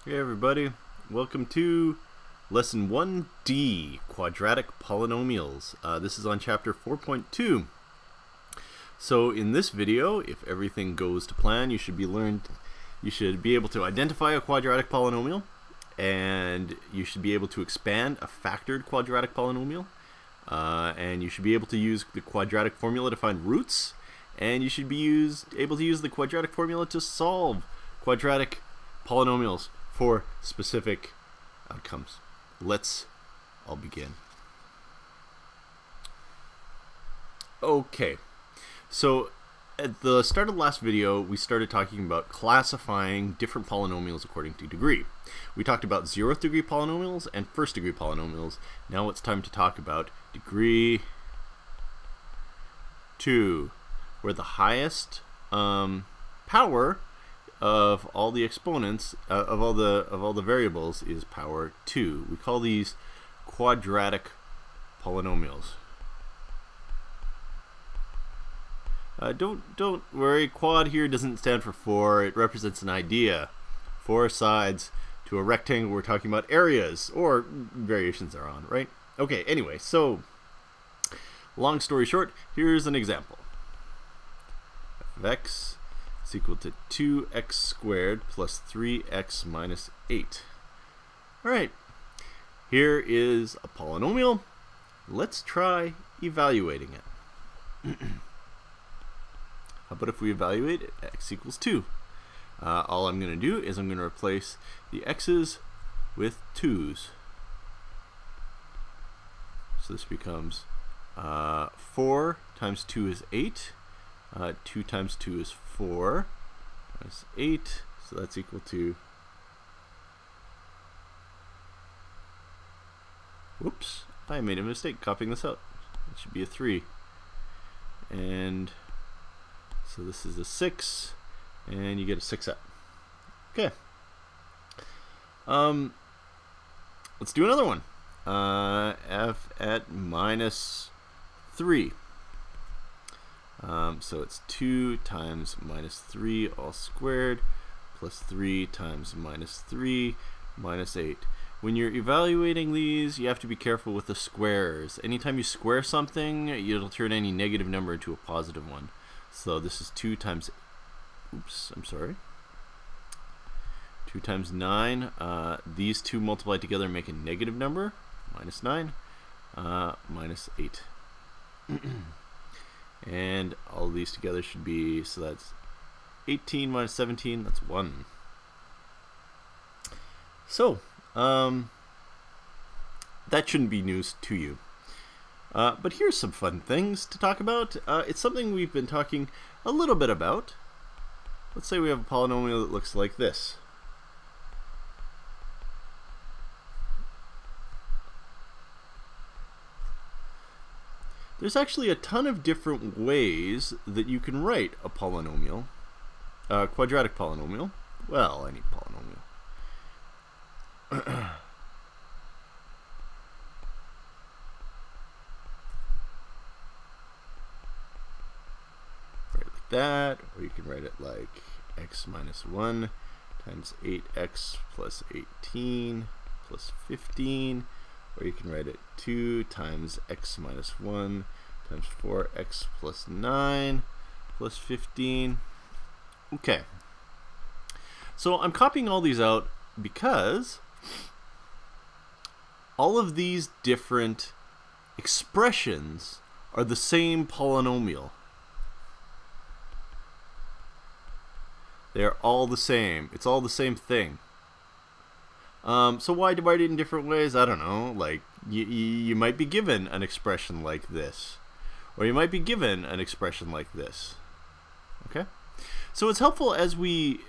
Hey everybody, welcome to Lesson 1D, Quadratic Polynomials. This is on Chapter 4.2. So in this video, if everything goes to plan, you should be able to identify a quadratic polynomial, and you should be able to expand a factored quadratic polynomial, and you should be able to use the quadratic formula to find roots, and you should be able to use the quadratic formula to solve quadratic polynomials for specific outcomes. Let's all begin. Okay, so at the start of the last video, we started talking about classifying different polynomials according to degree. We talked about 0th degree polynomials and 1st degree polynomials. Now it's time to talk about degree 2, where the highest power of all the exponents of all the variables is power 2. We call these quadratic polynomials. Don't worry, quad here doesn't stand for 4. It represents an idea. 4 sides to a rectangle. We're talking about areas or variations thereon, right? Okay, anyway, so long story short, here's an example. F of x is equal to 2x squared plus 3x minus 8. Alright, here is a polynomial. Let's try evaluating it. How about if we evaluate it, x equals 2? All I'm going to do is I'm going to replace the x's with 2's. So this becomes 4 times 2 is 8. 2 times 2 is 4, minus 8, so that's equal to, whoops, I made a mistake copying this out. It should be a 3. And so this is a 6, and you get a 6 up. Okay. Let's do another one. F at minus 3. So it's 2 times minus 3 all squared plus 3 times minus 3 minus 8. When you're evaluating these, you have to be careful with the squares. Anytime you square something, it'll turn any negative number into a positive one. So this is 2 times, oops, I'm sorry, 2 times 9. These two multiplied together make a negative number, minus 9, minus 8. And all of these together should be, so that's 18 minus 17, that's 1. So, that shouldn't be news to you. But here's some fun things to talk about. It's something we've been talking a little bit about. Let's say we have a polynomial that looks like this. There's actually a ton of different ways that you can write a polynomial, quadratic polynomial. Well, any polynomial. Write it like that, or you can write it like x minus 1 times 8x plus 18 plus 15. Or you can write it 2 times x minus 1 times 4x plus 9 plus 15. Okay. So I'm copying all these out because all of these different expressions are the same polynomial. They're all the same. It's all the same thing. So why divide it in different ways? I don't know. Like, you might be given an expression like this, or you might be given an expression like this. Okay? So it's helpful as we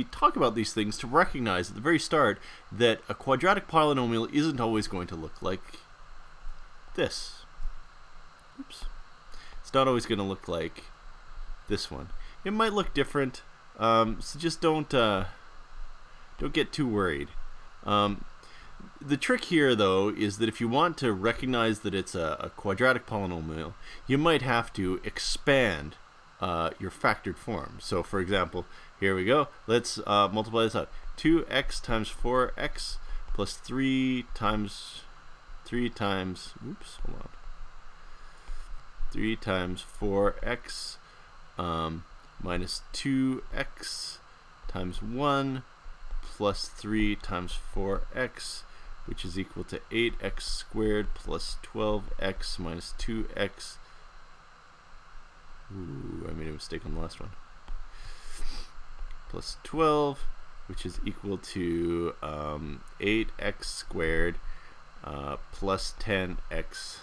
talk about these things to recognize at the very start that a quadratic polynomial isn't always going to look like this. Oops. It's not always going to look like this one. It might look different, so just don't get too worried. The trick here, though, is that if you want to recognize that it's a quadratic polynomial, you might have to expand your factored form. So for example, here we go. Let's multiply this out. 2x times 4x plus 3 times, oops, hold on. 3 times 4x minus 2x times 1 plus 3 times 4x, which is equal to 8x squared plus 12x minus 2x. Ooh, I made a mistake on the last one. Plus 12, which is equal to 8x squared plus 10x.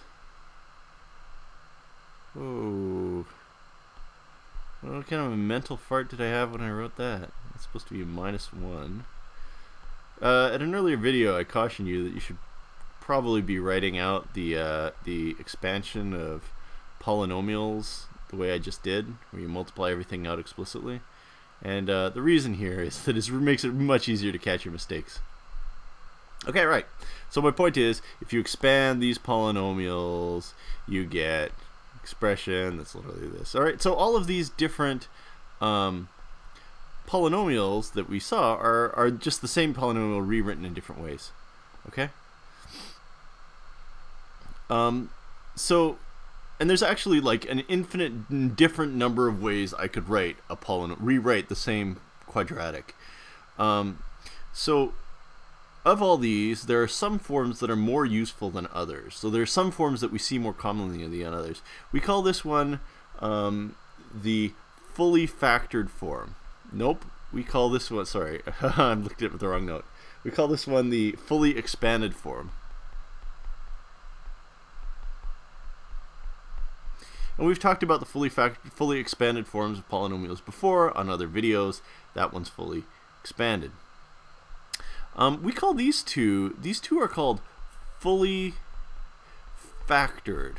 Oh, what kind of a mental fart did I have when I wrote that? It's supposed to be a minus 1. At an earlier video, I cautioned you that you should probably be writing out the expansion of polynomials the way I just did, where you multiply everything out explicitly. And the reason here is that it makes it much easier to catch your mistakes. Okay, right. So my point is, if you expand these polynomials, you get expression that's literally this. All right, so all of these different polynomials that we saw are just the same polynomial rewritten in different ways. Okay. So, and there's actually like an infinite different number of ways I could write a rewrite the same quadratic. So of all these, there are some forms that are more useful than others. So there are some forms that we see more commonly than others. We call this one the fully factored form. Nope, we call this one, sorry, I'm looking at the wrong note. We call this one the fully expanded form. And we've talked about the fully expanded forms of polynomials before on other videos. That one's fully expanded. We call these two are called fully factored.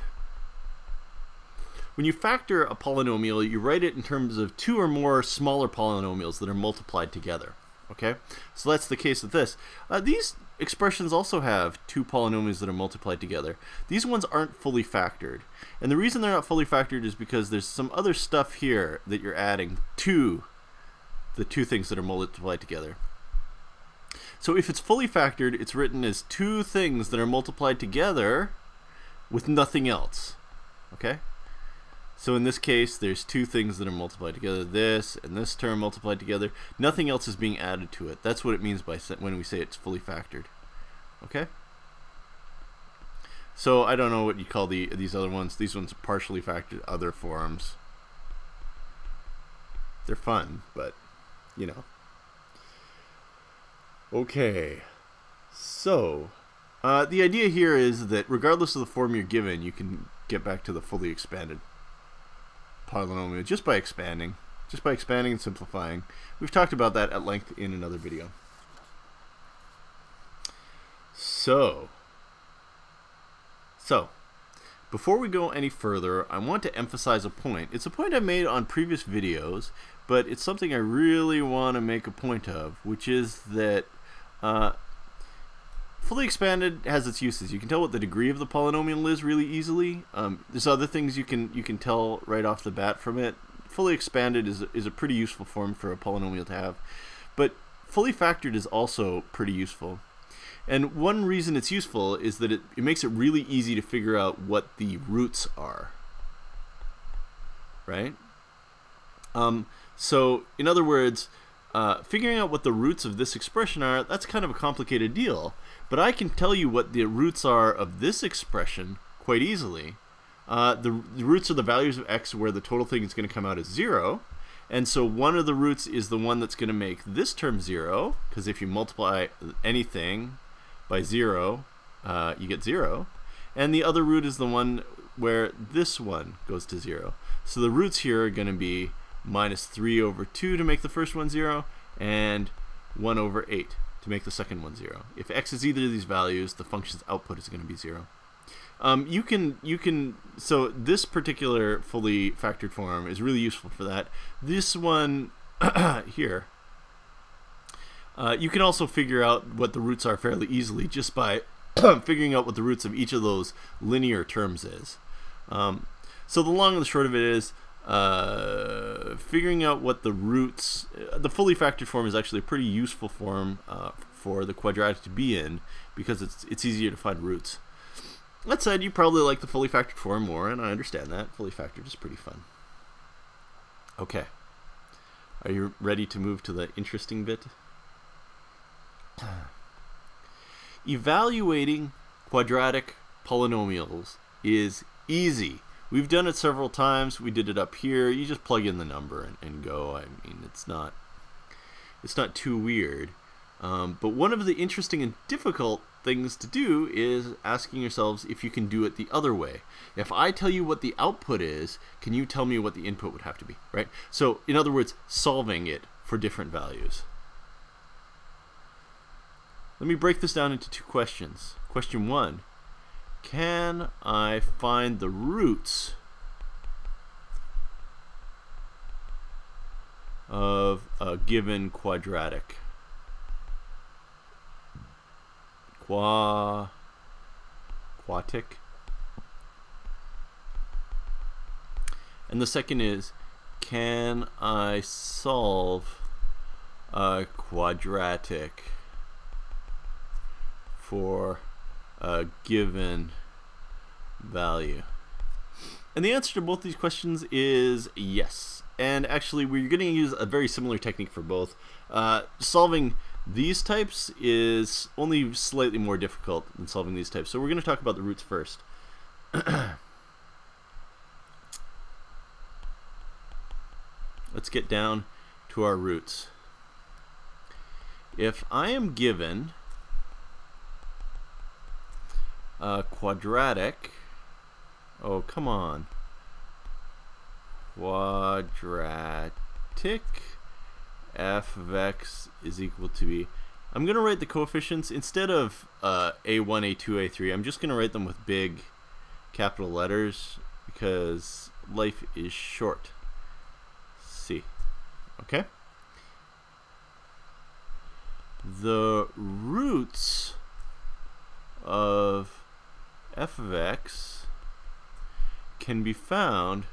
When you factor a polynomial, you write it in terms of two or more smaller polynomials that are multiplied together. Okay, so that's the case with this. These expressions also have two polynomials that are multiplied together. These ones aren't fully factored. And the reason they're not fully factored is because there's some other stuff here that you're adding to the two things that are multiplied together. So if it's fully factored, it's written as two things that are multiplied together with nothing else. Okay? So in this case, there's two things that are multiplied together, this and this term multiplied together. Nothing else is being added to it. That's what it means by when we say it's fully factored. Okay? So I don't know what you call these other ones. These ones are partially factored other forms. They're fun, but you know. Okay, so the idea here is that regardless of the form you're given, you can get back to the fully expanded polynomial just by expanding and simplifying. We've talked about that at length in another video. So before we go any further, I want to emphasize a point. It's a point I made on previous videos, but it's something I really want to make a point of, which is that fully expanded has its uses. You can tell what the degree of the polynomial is really easily. There's other things you can tell right off the bat from it. Fully expanded is a pretty useful form for a polynomial to have, but fully factored is also pretty useful. And one reason it's useful is that it makes it really easy to figure out what the roots are, right? So in other words, figuring out what the roots of this expression are, that's kind of a complicated deal. But I can tell you what the roots are of this expression quite easily. The roots are the values of x where the total thing is going to come out as 0. And so one of the roots is the one that's going to make this term 0, because if you multiply anything by 0, you get 0. And the other root is the one where this one goes to 0. So the roots here are going to be minus 3 over 2 to make the first one 0, and 1 over 8 to make the second one 0. If x is either of these values, the function's output is going to be 0. So this particular fully factored form is really useful for that. This one here, you can also figure out what the roots are fairly easily just by figuring out what the roots of each of those linear terms is. So the long and the short of it is, figuring out what the roots, the fully factored form is actually a pretty useful form for the quadratic to be in, because it's easier to find roots. That said, you probably like the fully factored form more, and I understand that. Fully factored is pretty fun. Okay. Are you ready to move to the interesting bit? Evaluating quadratic polynomials is easy. We've done it several times. We did it up here. You just plug in the number and go. I mean, it's not too weird. But one of the interesting and difficult things to do is asking yourselves if you can do it the other way. If I tell you what the output is, can you tell me what the input would have to be, right? So, in other words, solving it for different values. Let me break this down into two questions. Question one, can I find the roots of a given quadratic? Quadratic. And the second is, can I solve a quadratic for a given value? And the answer to both these questions is yes. And actually, we're going to use a very similar technique for both. Solving these types is only slightly more difficult than solving these types. So we're going to talk about the roots first. Let's get down to our roots. If I am given a quadratic, oh come on, quadratic f of x is equal to b. I'm going to write the coefficients instead of a1, a2, a3. I'm just going to write them with big capital letters because life is short. C. Okay? The roots of f of x can be found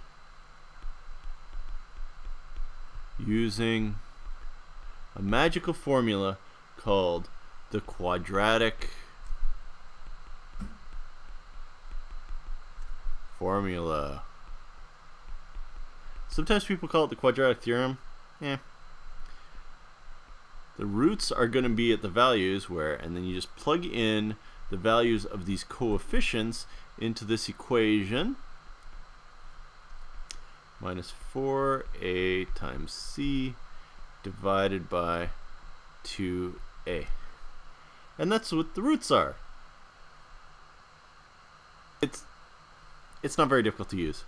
using a magical formula called the quadratic formula. Sometimes people call it the quadratic theorem. The roots are going to be at the values where, and then you just plug in the values of these coefficients into this equation. Minus 4a times c divided by 2a. And that's what the roots are. It's not very difficult to use.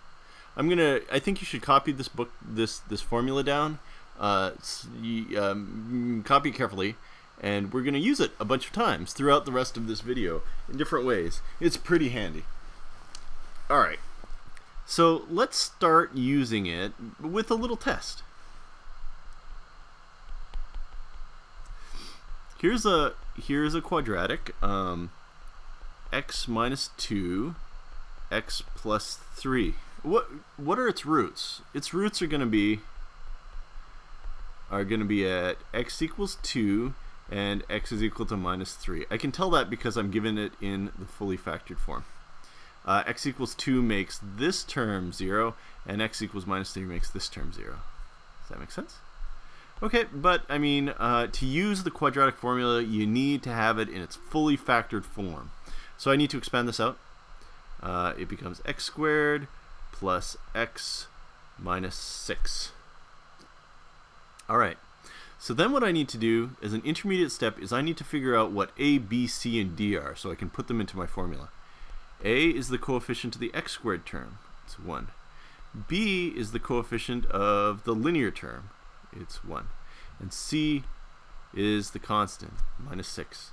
I think you should copy this book, this formula down. Copy it carefully, and we're going to use it a bunch of times throughout the rest of this video in different ways. It's pretty handy. All right. So let's start using it with a little test. Here's a quadratic, x minus 2, x plus 3. What are its roots? Its roots are going to be at x equals 2 and x is equal to minus 3. I can tell that because I'm given it in the fully factored form. X equals 2 makes this term 0, and x equals minus 3 makes this term 0. Does that make sense? Okay, but I mean, to use the quadratic formula, you need to have it in its fully factored form. So I need to expand this out. It becomes x squared plus x minus 6. All right. So then what I need to do as an intermediate step is I need to figure out what a, b, c, and d are so I can put them into my formula. A is the coefficient of the x squared term. It's 1. B is the coefficient of the linear term. It's 1. And c is the constant, minus 6.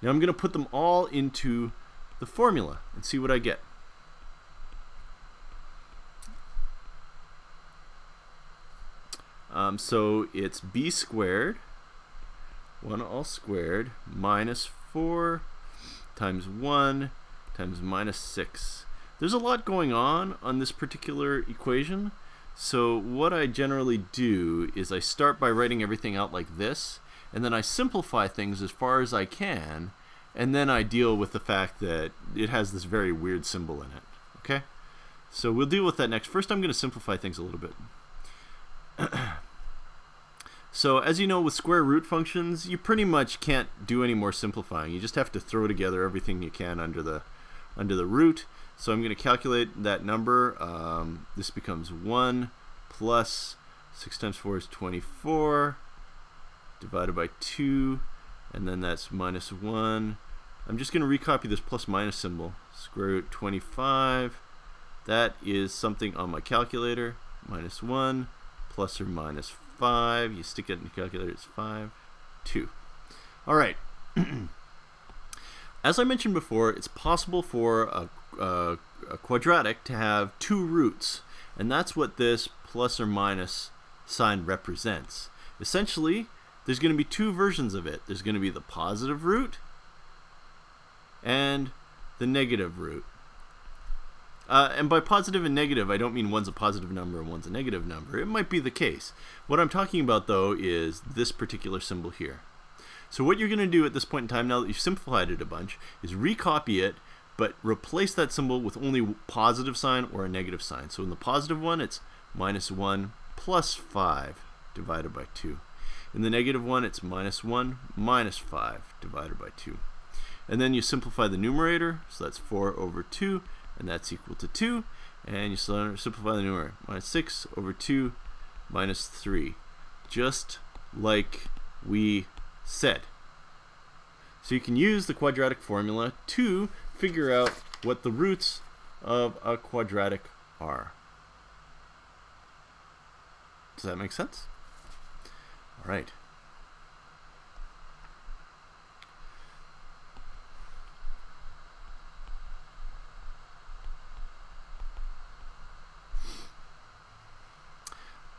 Now I'm going to put them all into the formula and see what I get. So it's b squared, 1 all squared, minus 4 times 1 times minus 6. There's a lot going on this particular equation, So what I generally do is I start by writing everything out like this, and then I simplify things as far as I can, and then I deal with the fact that it has this very weird symbol in it. Okay? So we'll deal with that next. First, I'm going to simplify things a little bit. So as you know, with square root functions, you pretty much can't do any more simplifying. You just have to throw together everything you can under the root. So I'm going to calculate that number. This becomes 1 plus 6 times 4 is 24 divided by 2, and then that's minus 1. I'm just going to recopy this plus minus symbol. Square root 25. That is something on my calculator. Minus 1 plus or minus 5. You stick it in the calculator, it's 5, 2. All right. As I mentioned before, it's possible for a quadratic to have two roots, and that's what this plus or minus sign represents. Essentially, there's going to be two versions of it. There's going to be the positive root and the negative root. And by positive and negative, I don't mean one's a positive number and one's a negative number. It might be the case. What I'm talking about, though, is this particular symbol here. So what you're going to do at this point in time, now that you've simplified it a bunch, is recopy it, but replace that symbol with only a positive sign or a negative sign. So in the positive one, it's minus 1 plus 5 divided by 2. In the negative one, it's minus 1 minus 5 divided by 2. And then you simplify the numerator, so that's 4 over 2, and that's equal to 2. And you simplify the numerator, minus 6 over 2 minus 3, just like we said. So you can use the quadratic formula to figure out what the roots of a quadratic are. Does that make sense? All right.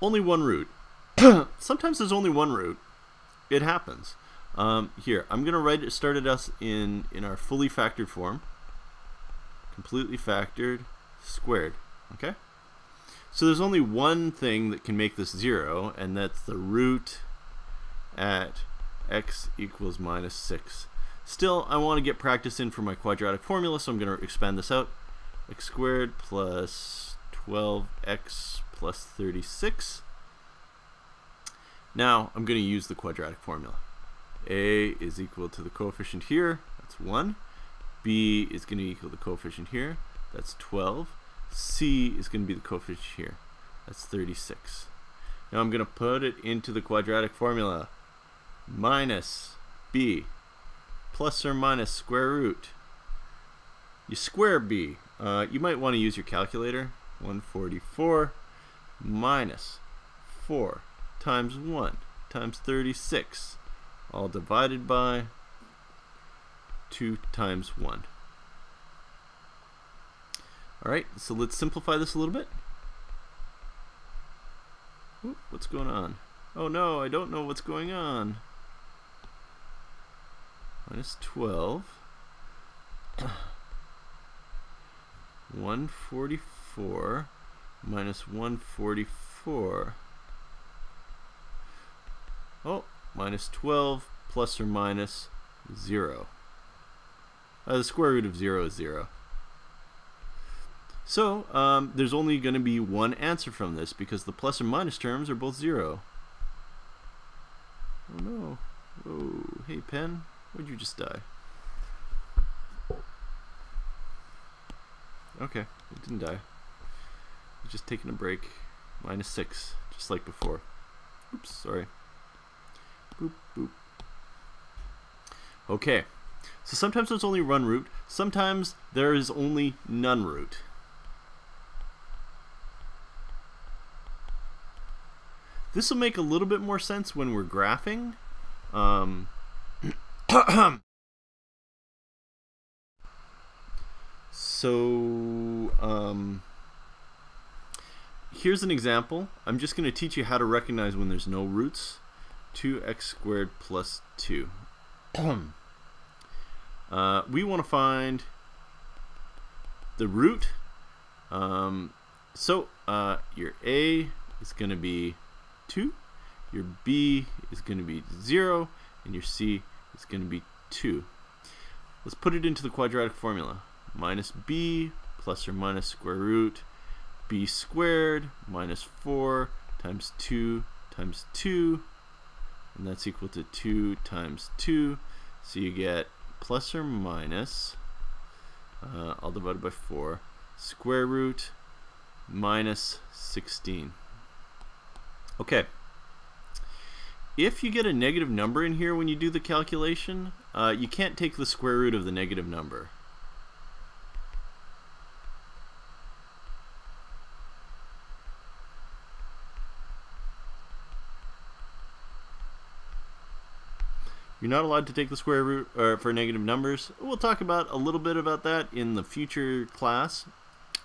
Only one root. Sometimes there's only one root. It happens. Here, I'm going to start it us in our fully factored form. Completely factored, squared. Okay? So there's only one thing that can make this 0, and that's the root at x equals minus 6. Still, I want to get practice in for my quadratic formula, so I'm going to expand this out. X squared plus 12x plus 36. Now I'm going to use the quadratic formula. A is equal to the coefficient here, that's 1. B is going to equal the coefficient here, that's 12. C is going to be the coefficient here, that's 36. Now I'm going to put it into the quadratic formula. Minus B plus or minus square root. You square B. You might want to use your calculator. 144 minus 4 times 1 times 36, all divided by 2 times 1. Alright, so let's simplify this a little bit. Oop, what's going on? Oh no, I don't know what's going on. Minus 12. 144 minus 144. Oh, minus 12 plus or minus 0. The square root of 0 is 0. So there's only going to be one answer from this because the plus or minus terms are both 0. Oh no. Whoa. Hey, pen. Why'd you just die? Okay, it didn't die. It's just taking a break. Minus 6, just like before. Oops, sorry. Boop, boop. Okay, so sometimes there's only one root. Sometimes there is only none root. This will make a little bit more sense when we're graphing. So here's an example. I'm just going to teach you how to recognize when there's no roots. 2x squared plus 2. We want to find the root. So your A is going to be 2, your B is going to be 0, and your C is going to be 2. Let's put it into the quadratic formula. Minus B plus or minus square root B squared minus 4 times 2 times 2, and that's equal to 2 times 2. So you get plus or minus, all divided by 4, square root minus 16. Okay. If you get a negative number in here when you do the calculation, you can't take the square root of the negative number. You're not allowed to take the square root for negative numbers. We'll talk about a little bit about that in the future class.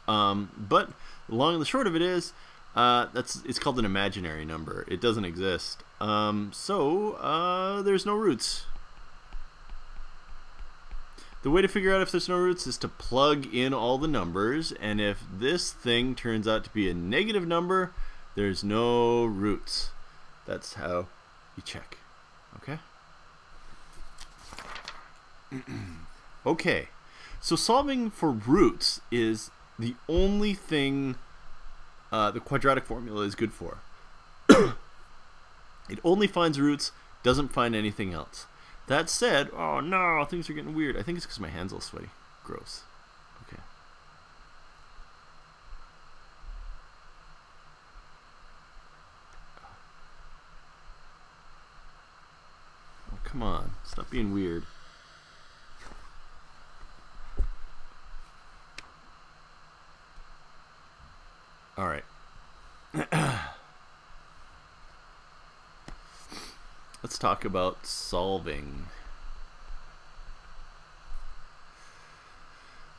But the long and the short of it is, it's called an imaginary number. It doesn't exist. So there's no roots. The way to figure out if there's no roots is to plug in all the numbers, and if this thing turns out to be a negative number, there's no roots. That's how you check. Okay? Okay, so solving for roots is the only thing the quadratic formula is good for. It only finds roots, doesn't find anything else. That said, oh no, things are getting weird. I think it's because my hands are all sweaty. Gross. Okay. Oh, come on. Stop being weird. All right. Let's talk about solving.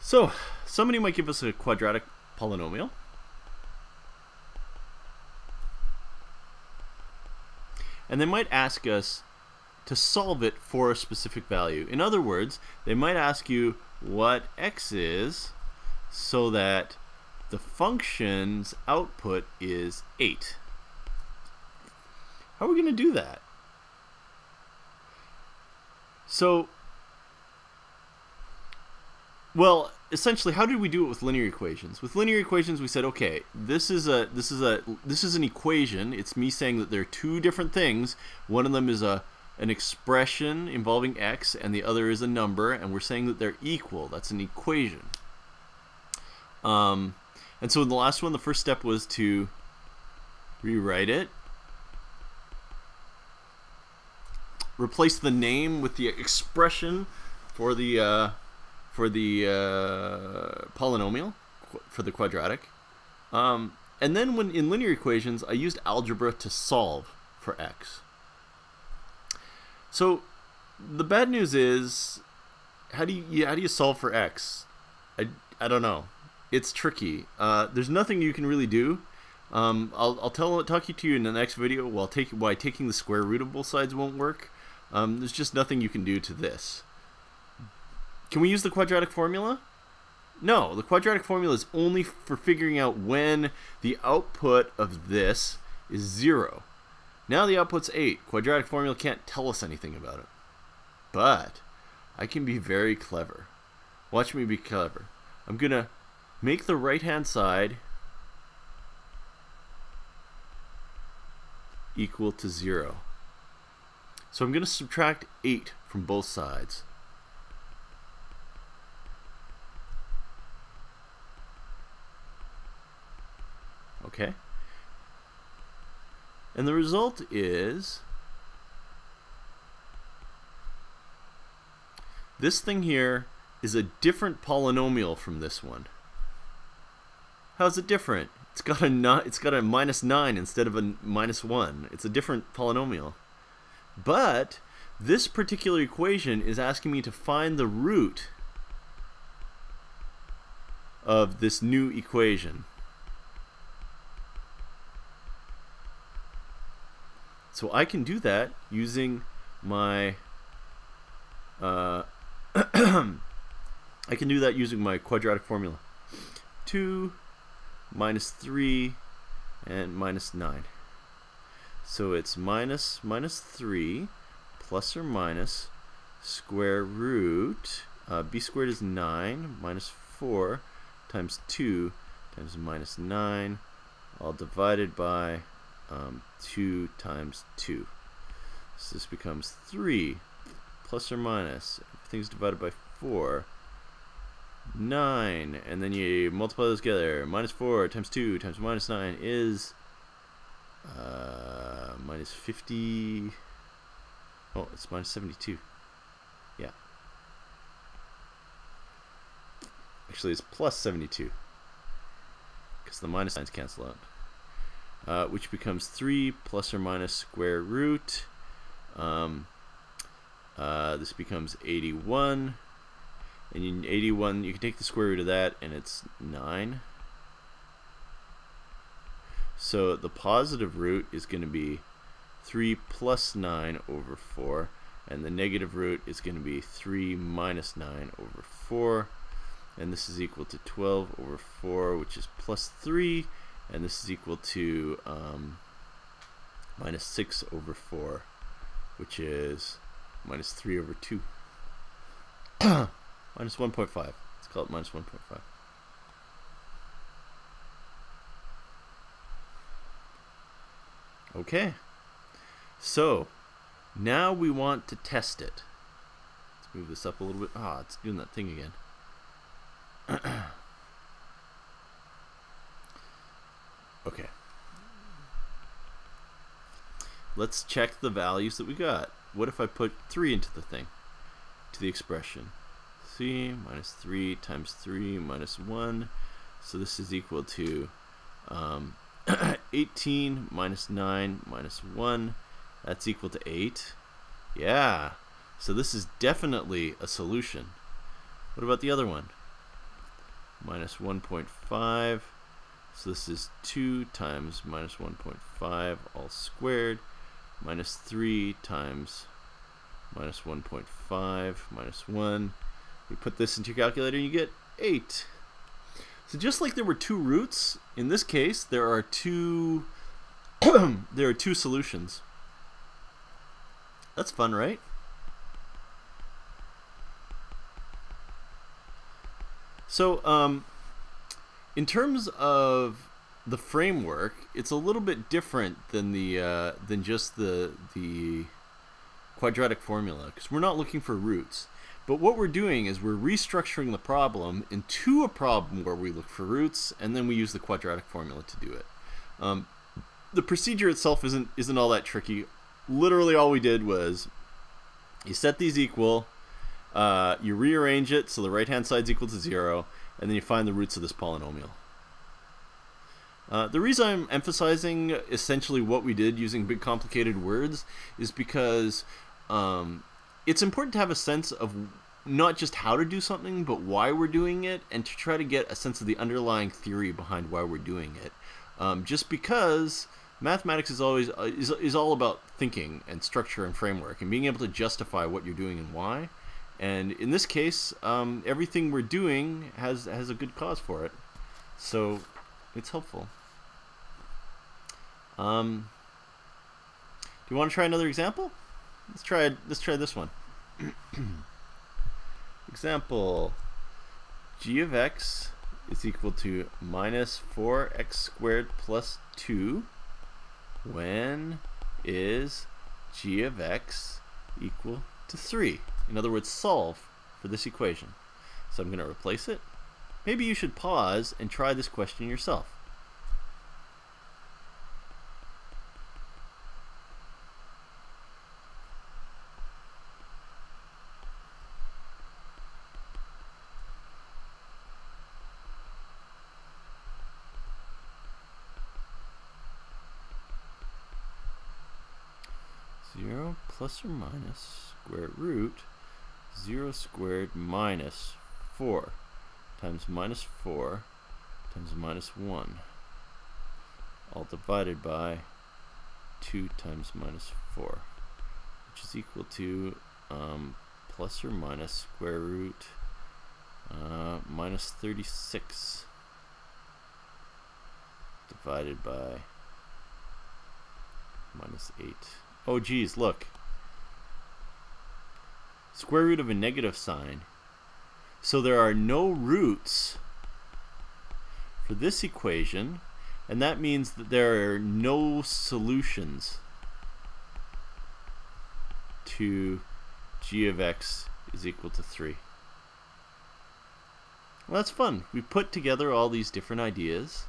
So, somebody might give us a quadratic polynomial. And they might ask us to solve it for a specific value. In other words, they might ask you what x is so that the function's output is 8. How are we going to do that? So, well, essentially, how did we do it with linear equations? With linear equations, we said, okay, this is an equation. It's me saying that there are two different things. One of them is an expression involving x, and the other is a number, and we're saying that they're equal. That's an equation. And so in the last one, the first step was to rewrite it. Replace the name with the expression for the polynomial, for the quadratic. And then when in linear equations, I used algebra to solve for x. So the bad news is, how do you solve for x? I don't know. It's tricky. There's nothing you can really do. I'll talk you to you in the next video why taking the square root of both sides won't work. There's just nothing you can do to this. Can we use the quadratic formula? No, the quadratic formula is only for figuring out when the output of this is 0. Now the output's 8. Quadratic formula can't tell us anything about it. But I can be very clever. Watch me be clever. I'm going to make the right-hand side equal to 0. So I'm going to subtract 8 from both sides. Okay? And the result is this thing here is a different polynomial from this one. How's it different? It's got a -9 instead of a -1. It's a different polynomial. But this particular equation is asking me to find the root of this new equation. So I can do that using my I can do that using my quadratic formula. 2 minus 3, and minus 9. So it's minus 3 plus or minus square root, b squared is 9, minus 4 times 2 times minus 9, all divided by 2 times 2. So this becomes 3 plus or minus, everything's divided by 4, 9, and then you multiply those together. Minus 4 times 2 times minus 9 is minus 50. Oh, it's minus 72. Yeah. Actually, it's plus 72 because the minus signs cancel out, which becomes 3 plus or minus square root. This becomes 81. And in 81, you can take the square root of that, and it's 9. So the positive root is going to be 3 plus 9 over 4, and the negative root is going to be 3 minus 9 over 4, and this is equal to 12 over 4, which is plus 3, and this is equal to minus 6 over 4, which is minus 3 over 2. Minus 1.5. Let's call it minus 1.5. Okay. So, now we want to test it. Let's move this up a little bit. Ah, it's doing that thing again. Okay. Let's check the values that we got. What if I put 3 into the thing, to the expression? 3 minus 3 times 3 minus 1. So this is equal to 18 minus 9 minus 1. That's equal to 8. Yeah. So this is definitely a solution. What about the other one? Minus 1.5. So this is 2 times minus 1.5 all squared. Minus 3 times minus 1.5 minus 1. You put this into your calculator and you get 8. So just like there were 2 roots, in this case there are 2 there are 2 solutions. That's fun, right? So in terms of the framework, it's a little bit different than the than just the quadratic formula, because we're not looking for roots. But what we're doing is we're restructuring the problem into a problem where we look for roots, and then we use the quadratic formula to do it. The procedure itself isn't all that tricky. Literally all we did was you set these equal, you rearrange it so the right hand side is equal to 0, and then you find the roots of this polynomial. The reason I'm emphasizing essentially what we did using big complicated words is because it's important to have a sense of not just how to do something, but why we're doing it, and to try to get a sense of the underlying theory behind why we're doing it. Just because mathematics is always is all about thinking and structure and framework and being able to justify what you're doing and why. And in this case, everything we're doing has a good cause for it, so it's helpful. Do you want to try another example? Let's try this one. Example: g of x is equal to minus 4x squared plus 2 when is g of x equal to 3. In other words, solve for this equation. So I'm going to replace it. Maybe you should pause and try this question yourself. Plus or minus square root 0 squared minus 4 times minus 4 times minus 1, all divided by 2 times minus 4, which is equal to plus or minus square root minus 36. divided by minus 8. Oh geez, look. Square root of a negative sign. So there are no roots for this equation, and that means that there are no solutions to g of x is equal to 3. Well, that's fun. We put together all these different ideas,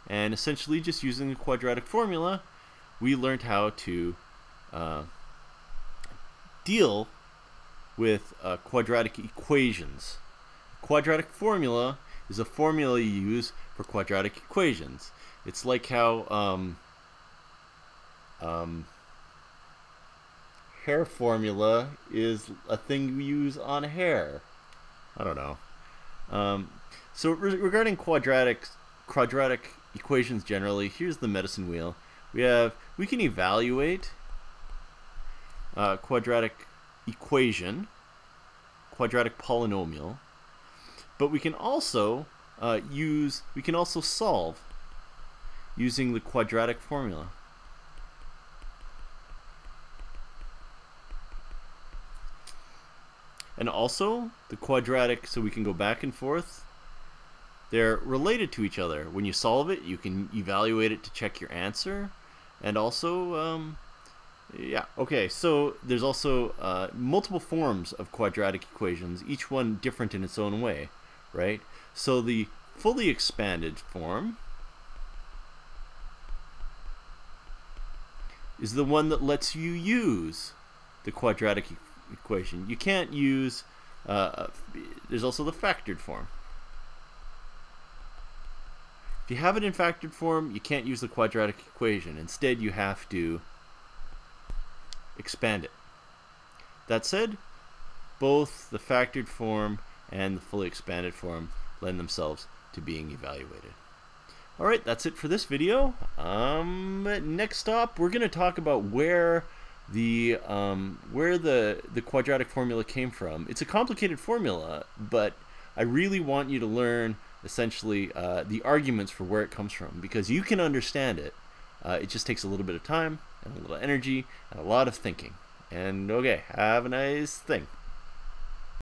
and essentially just using the quadratic formula, we learned how to deal with quadratic equations. Quadratic formula is a formula you use for quadratic equations. It's like how hair formula is a thing we use on hair. I don't know. So regarding quadratic equations generally, here's the medicine wheel. We can evaluate quadratic equation, quadratic polynomial, but we can also solve using the quadratic formula. And also the quadratic, so we can go back and forth. They're related to each other. When you solve it, you can evaluate it to check your answer, and also yeah, okay, so there's also multiple forms of quadratic equations, each one different in its own way, right? So the fully expanded form is the one that lets you use the quadratic equation. You can't use, there's also the factored form. If you have it in factored form, you can't use the quadratic equation. Instead, you have to expand it. That said, both the factored form and the fully expanded form lend themselves to being evaluated. Alright, that's it for this video. Next stop, we're going to talk about where the quadratic formula came from. It's a complicated formula, but I really want you to learn essentially the arguments for where it comes from, because you can understand it. It just takes a little bit of time and a little energy and a lot of thinking. And okay, have a nice thing.